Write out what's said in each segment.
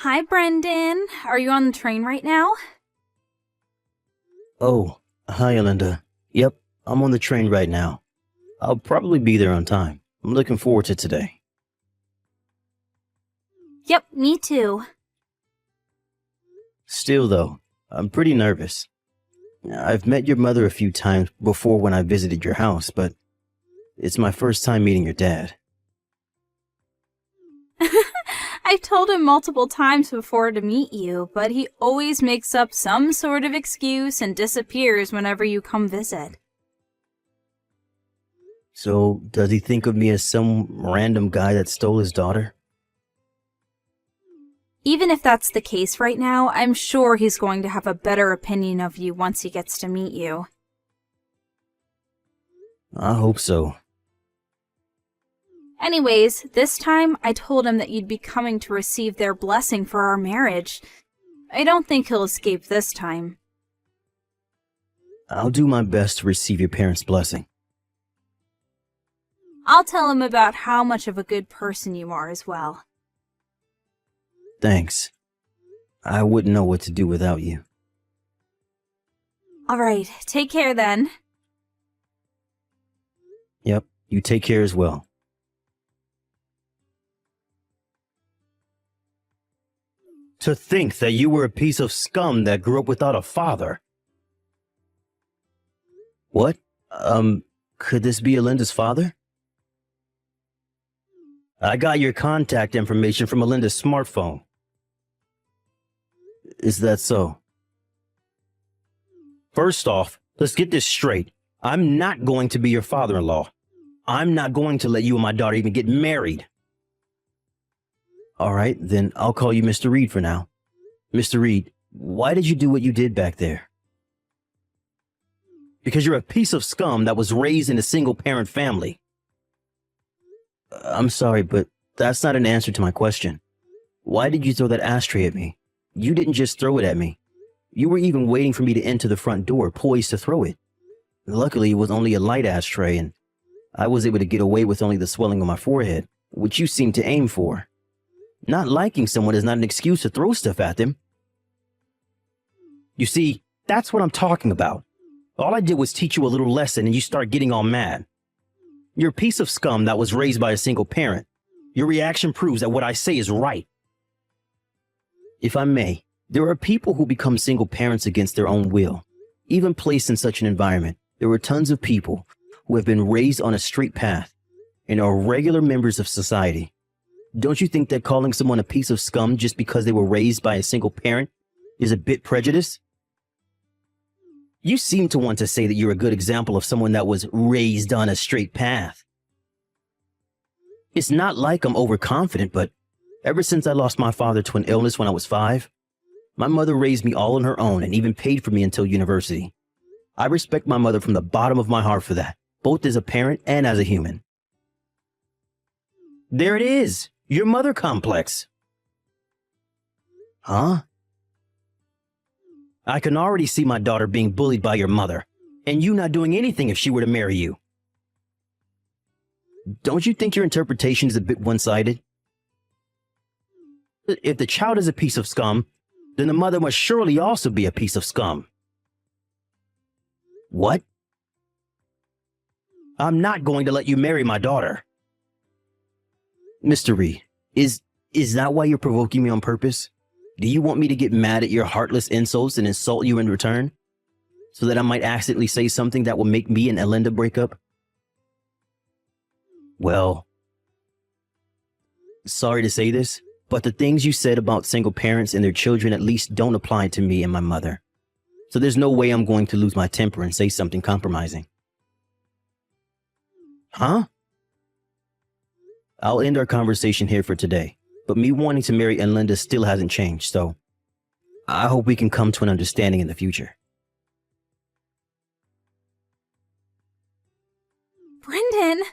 Hi, Brendan. Are you on the train right now? Oh, hi, Linda. Yep, I'm on the train right now. I'll probably be there on time. I'm looking forward to today. Yep, me too. Still, though, I'm pretty nervous. I've met your mother a few times before when I visited your house, but it's my first time meeting your dad. I've told him multiple times before to meet you, but he always makes up some sort of excuse and disappears whenever you come visit. So, does he think of me as some random guy that stole his daughter? Even if that's the case right now, I'm sure he's going to have a better opinion of you once he gets to meet you. I hope so. Anyways, this time I told him that you'd be coming to receive their blessing for our marriage. I don't think he'll escape this time. I'll do my best to receive your parents' blessing. I'll tell him about how much of a good person you are as well. Thanks. I wouldn't know what to do without you. Alright, take care then. Yep, you take care as well. To think that you were a piece of scum that grew up without a father. What? Could this be Alinda's father? I got your contact information from Alinda's smartphone. Is that so? First off, let's get this straight. I'm not going to be your father-in-law. I'm not going to let you and my daughter even get married. All right, then I'll call you Mr. Reed for now. Mr. Reed, why did you do what you did back there? Because you're a piece of scum that was raised in a single-parent family. I'm sorry, but that's not an answer to my question. Why did you throw that ashtray at me? You didn't just throw it at me. You were even waiting for me to enter the front door, poised to throw it. Luckily, it was only a light ashtray, and I was able to get away with only the swelling on my forehead, which you seemed to aim for. Not liking someone is not an excuse to throw stuff at them. You see, that's what I'm talking about. All I did was teach you a little lesson and you start getting all mad. You're a piece of scum that was raised by a single parent. Your reaction proves that what I say is right. If I may, there are people who become single parents against their own will. Even placed in such an environment, there are tons of people who have been raised on a straight path and are regular members of society. Don't you think that calling someone a piece of scum just because they were raised by a single parent is a bit prejudiced? You seem to want to say that you're a good example of someone that was raised on a straight path. It's not like I'm overconfident, but ever since I lost my father to an illness when I was 5, my mother raised me all on her own and even paid for me until university. I respect my mother from the bottom of my heart for that, both as a parent and as a human. There it is, your mother complex. Huh? I can already see my daughter being bullied by your mother, and you not doing anything if she were to marry you. Don't you think your interpretation is a bit one-sided? If the child is a piece of scum, then the mother must surely also be a piece of scum. What? I'm not going to let you marry my daughter. Mr. Reed, is that why you're provoking me on purpose? Do you want me to get mad at your heartless insults and insult you in return? So that I might accidentally say something that will make me and Alinda break up? Well, sorry to say this, but the things you said about single parents and their children at least don't apply to me and my mother. So there's no way I'm going to lose my temper and say something compromising. Huh? I'll end our conversation here for today, but me wanting to marry Alinda still hasn't changed, so I hope we can come to an understanding in the future. Brendan!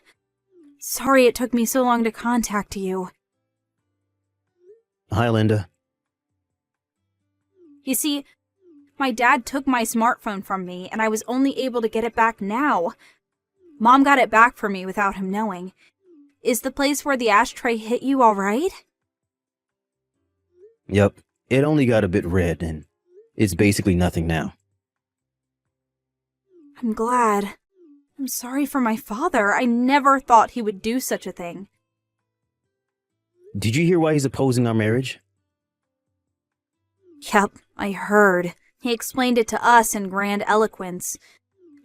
Sorry it took me so long to contact you. Hi, Linda. You see, my dad took my smartphone from me, and I was only able to get it back now. Mom got it back for me without him knowing. Is the place where the ashtray hit you all right? Yep, it only got a bit red, and it's basically nothing now. I'm glad. I'm sorry for my father. I never thought he would do such a thing. Did you hear why he's opposing our marriage? Yep, I heard. He explained it to us in grand eloquence.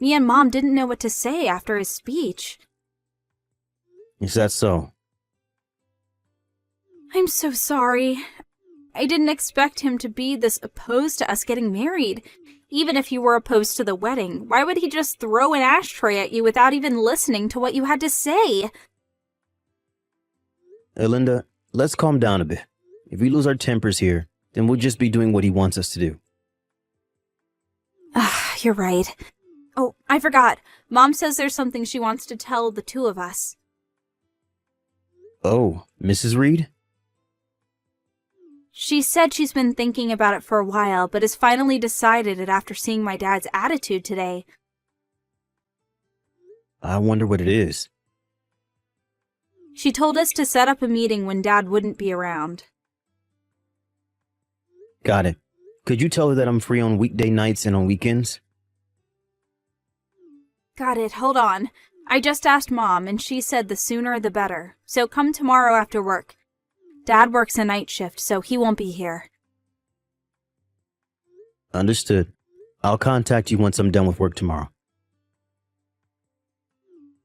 Me and Mom didn't know what to say after his speech. Is that so? I'm so sorry. I didn't expect him to be this opposed to us getting married. Even if you were opposed to the wedding, why would he just throw an ashtray at you without even listening to what you had to say? Linda, let's calm down a bit. If we lose our tempers here, then we'll just be doing what he wants us to do. You're right. Oh, I forgot. Mom says there's something she wants to tell the two of us. Oh, Mrs. Reed? She said she's been thinking about it for a while, but has finally decided it after seeing my dad's attitude today. I wonder what it is. She told us to set up a meeting when Dad wouldn't be around. Got it. Could you tell her that I'm free on weekday nights and on weekends? Got it, hold on. I just asked Mom, and she said the sooner the better. So come tomorrow after work. Dad works a night shift, so he won't be here. Understood. I'll contact you once I'm done with work tomorrow.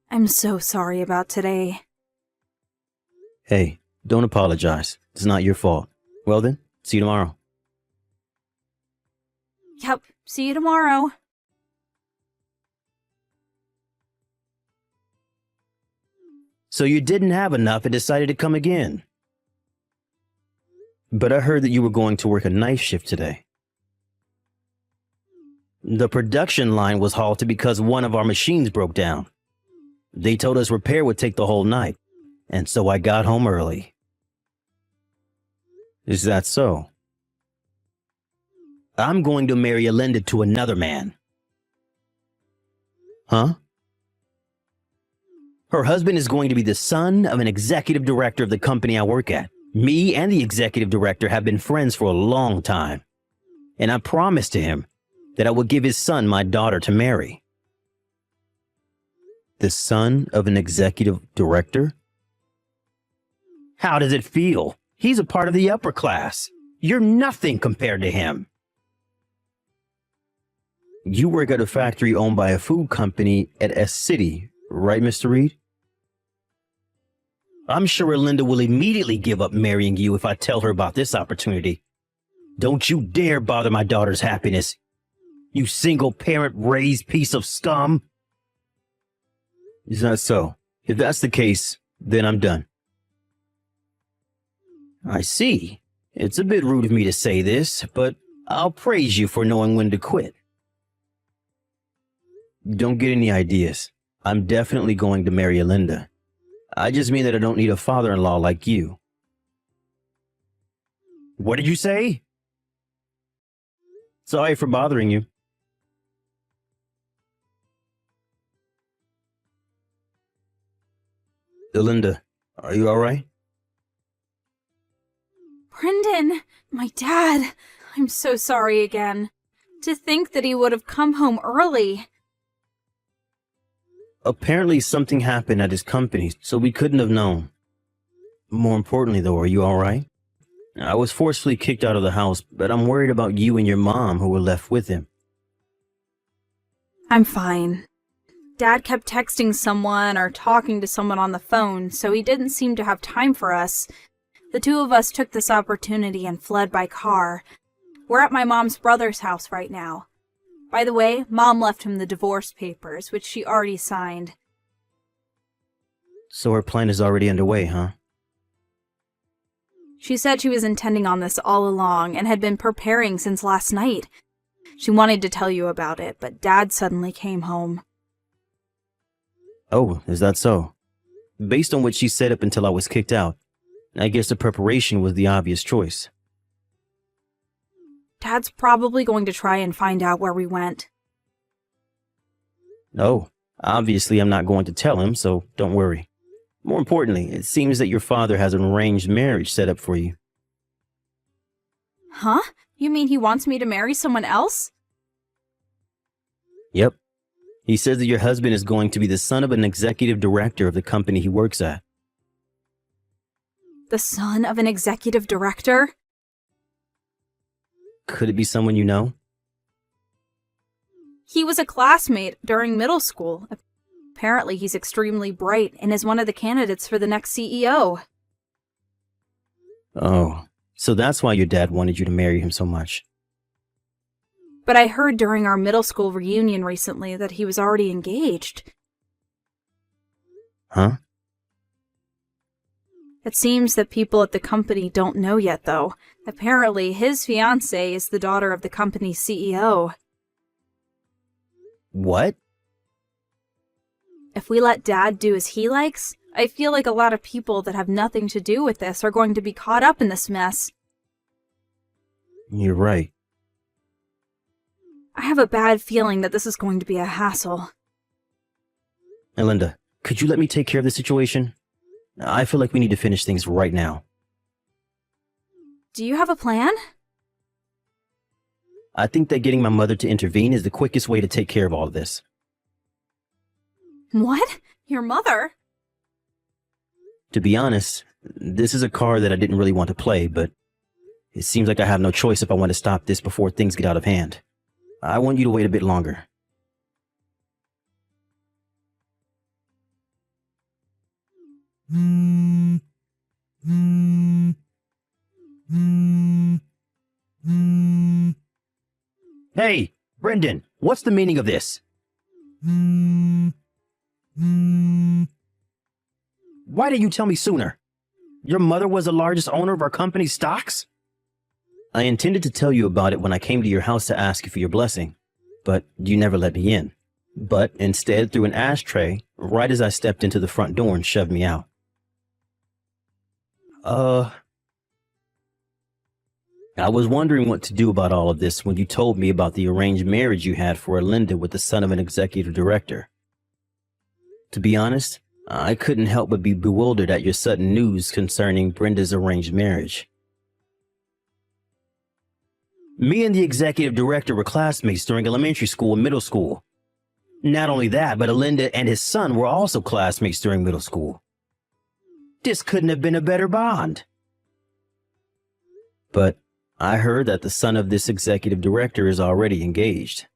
I'm so sorry about today. Hey, don't apologize. It's not your fault. Well then, see you tomorrow. Yep, see you tomorrow. So you didn't have enough and decided to come again. But I heard that you were going to work a night shift today. The production line was halted because one of our machines broke down. They told us repair would take the whole night, and so I got home early. Is that so? I'm going to marry Linda to another man. Huh? Her husband is going to be the son of an executive director of the company I work at. Me and the executive director have been friends for a long time, and I promised to him that I would give his son my daughter to marry. The son of an executive director? How does it feel? He's a part of the upper class. You're nothing compared to him. You work at a factory owned by a food company at S City, right, Mr. Reed? I'm sure Linda will immediately give up marrying you if I tell her about this opportunity. Don't you dare bother my daughter's happiness, you single-parent raised piece of scum. Is that so? If that's the case, then I'm done. I see. It's a bit rude of me to say this, but I'll praise you for knowing when to quit. Don't get any ideas. I'm definitely going to marry Linda. I just mean that I don't need a father-in-law like you. What did you say? Sorry for bothering you. Linda, are you all right? Brendan, my dad. I'm so sorry again. To think that he would have come home early. Apparently something happened at his company, so we couldn't have known. More importantly, though, are you all right? I was forcefully kicked out of the house, but I'm worried about you and your mom who were left with him. I'm fine. Dad kept texting someone or talking to someone on the phone, so he didn't seem to have time for us. The two of us took this opportunity and fled by car. We're at my mom's brother's house right now. By the way, Mom left him the divorce papers, which she already signed. So her plan is already underway, huh? She said she was intending on this all along and had been preparing since last night. She wanted to tell you about it, but Dad suddenly came home. Oh, is that so? Based on what she said up until I was kicked out, I guess the preparation was the obvious choice. Dad's probably going to try and find out where we went. Oh, obviously I'm not going to tell him, so don't worry. More importantly, it seems that your father has an arranged marriage set up for you. Huh? You mean he wants me to marry someone else? Yep. He says that your husband is going to be the son of an executive director of the company he works at. The son of an executive director? Could it be someone you know? He was a classmate during middle school. Apparently he's extremely bright and is one of the candidates for the next CEO. Oh, so that's why your dad wanted you to marry him so much. But I heard during our middle school reunion recently that he was already engaged. Huh? It seems that people at the company don't know yet, though. Apparently, his fiancé is the daughter of the company's CEO. What? If we let Dad do as he likes, I feel like a lot of people that have nothing to do with this are going to be caught up in this mess. You're right. I have a bad feeling that this is going to be a hassle. Linda, could you let me take care of the situation? I feel like we need to finish things right now. Do you have a plan? I think that getting my mother to intervene is the quickest way to take care of all of this. What? Your mother? To be honest, this is a card that I didn't really want to play, but it seems like I have no choice if I want to stop this before things get out of hand. I want you to wait a bit longer. Hey, Brendan, what's the meaning of this? Why didn't you tell me sooner? Your mother was the largest owner of our company's stocks? I intended to tell you about it when I came to your house to ask you for your blessing, but you never let me in. But instead threw an ashtray right as I stepped into the front door and shoved me out. I was wondering what to do about all of this when you told me about the arranged marriage you had for Linda with the son of an executive director. To be honest, I couldn't help but be bewildered at your sudden news concerning Brenda's arranged marriage. Me and the executive director were classmates during elementary school and middle school. Not only that, but Linda and his son were also classmates during middle school. This couldn't have been a better bond. But I heard that the son of this executive director is already engaged.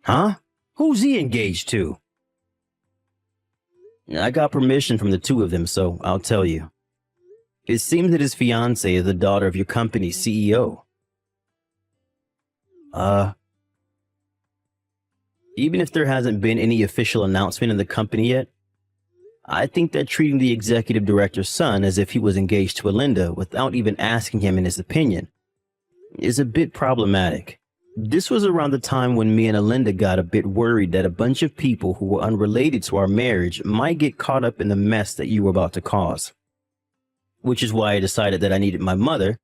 Huh? Who's he engaged to? I got permission from the two of them, so I'll tell you. It seems that his fiancée is the daughter of your company's CEO. Even if there hasn't been any official announcement in the company yet, I think that treating the executive director's son as if he was engaged to Linda without even asking him in his opinion is a bit problematic. This was around the time when me and Linda got a bit worried that a bunch of people who were unrelated to our marriage might get caught up in the mess that you were about to cause. Which is why I decided that I needed my mother,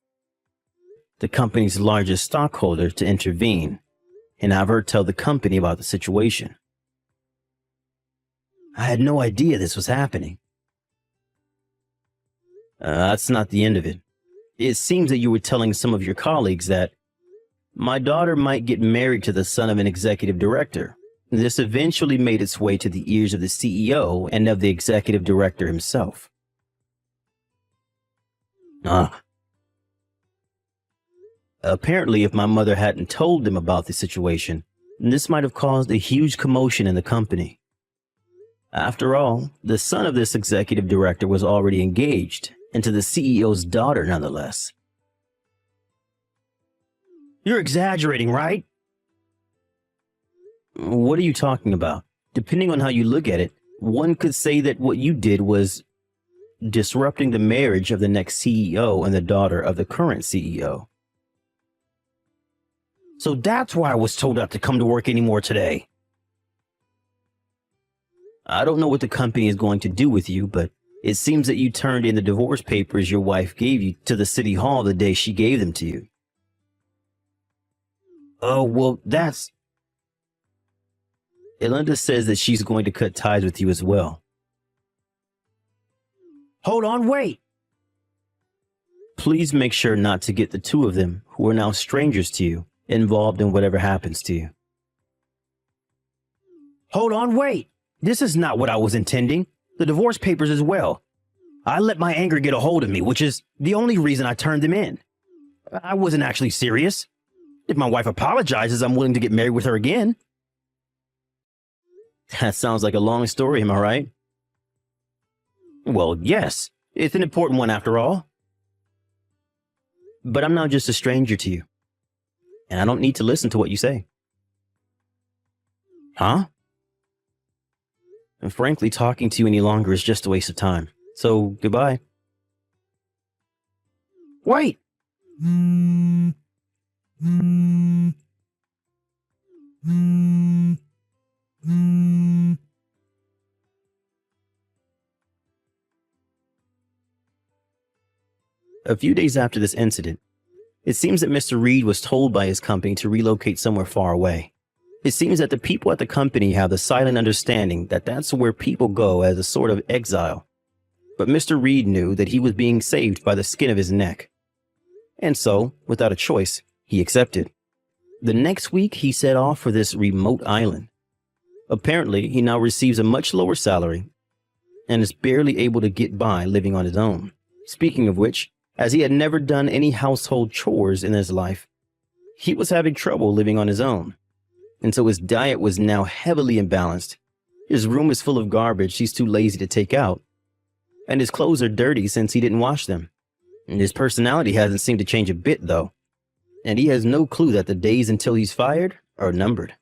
the company's largest stockholder, to intervene and have her tell the company about the situation. I had no idea this was happening. That's not the end of it. It seems that you were telling some of your colleagues that my daughter might get married to the son of an executive director. This eventually made its way to the ears of the CEO and of the executive director himself. Apparently, if my mother hadn't told them about the situation, this might have caused a huge commotion in the company. After all, the son of this executive director was already engaged, and to the CEO's daughter nonetheless. You're exaggerating, right? What are you talking about? Depending on how you look at it, one could say that what you did was disrupting the marriage of the next CEO and the daughter of the current CEO. So that's why I was told not to come to work anymore today. I don't know what the company is going to do with you, but it seems that you turned in the divorce papers your wife gave you to the city hall the day she gave them to you. Oh, well, that's... Linda says that she's going to cut ties with you as well. Hold on, wait! please make sure not to get the two of them, who are now strangers to you, involved in whatever happens to you. Hold on, wait! This is not what I was intending. The divorce papers as well. I let my anger get a hold of me, which is the only reason I turned them in. I wasn't actually serious. If my wife apologizes, I'm willing to get married with her again. That sounds like a long story, am I right? Well, yes. It's an important one after all. But I'm now just a stranger to you. And I don't need to listen to what you say. Huh? And frankly, talking to you any longer is just a waste of time. So, goodbye. Wait! A few days after this incident, it seems that Mr. Reed was told by his company to relocate somewhere far away. It seems that the people at the company have the silent understanding that that's where people go as a sort of exile. But Mr. Reed knew that he was being saved by the skin of his neck. And so, without a choice, he accepted. The next week, he set off for this remote island. Apparently, he now receives a much lower salary and is barely able to get by living on his own. Speaking of which, as he had never done any household chores in his life, he was having trouble living on his own. And so his diet was now heavily imbalanced. His room is full of garbage he's too lazy to take out. And his clothes are dirty since he didn't wash them. And his personality hasn't seemed to change a bit, though. And he has no clue that the days until he's fired are numbered.